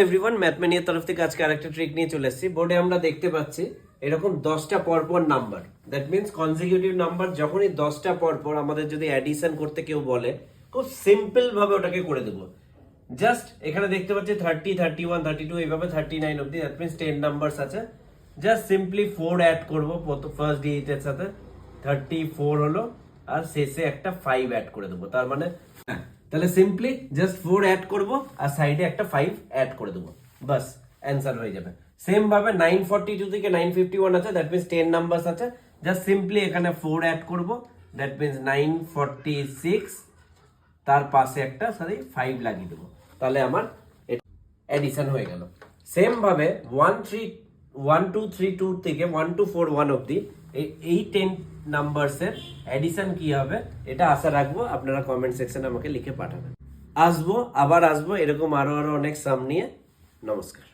Everyone, ম্যাথমেনিয়ার তরফ থেকে আজকে আরেকটা ট্রিক নিয়ে চলে এসেছি। বোর্ডে আমরা দেখতে পাচ্ছি এরকম 10টা পরপর number, that means consecutive number. যখনই 10টা পরপর আমাদের যদি অ্যাডিশন করতে কেউ বলে, খুব সিম্পল ভাবে ওটাকে করে দেবো। জাস্ট এখানে দেখতে পাচ্ছি 30, 31, 32 এইভাবে 39 অবধি, দ্যাট মিন্স 10 নাম্বারস আছে। জাস্ট সিম্পলি 4 অ্যাড করবো ফার্স্ট ডিজিটের সাথে, 34 হলো, আর শেষে একটা 5 অ্যাড করে দেবো। তার মানে তাহলে সিম্পলি জাস্ট 4 অ্যাড করব আর সাইডে একটা 5 অ্যাড করে দেবো, বাস অ্যান্সার হয়ে যাবে। সেম ভাবে 942 থেকে 951 আছে, দ্যাট মিন্স 10 নাম্বারস আছে। জাস্ট সিম্পলি এখানে 4 অ্যাড করব, দ্যাট মিন্স 946, তার পাশে একটা 5 লাগিয়ে দেবো, তাহলে আমার এডিশন হয়ে গেল। সেম ভাবে 1232 থেকে 1241 অবধি এই 10 নাম্বারসের এডিশন কি হবে, এটা আশা রাখবো আপনারা কমেন্ট সেকশনে আমাকে লিখে পাঠাবেন। আবার আসবো এরকম আরো অনেক সাম নিয়ে। নমস্কার।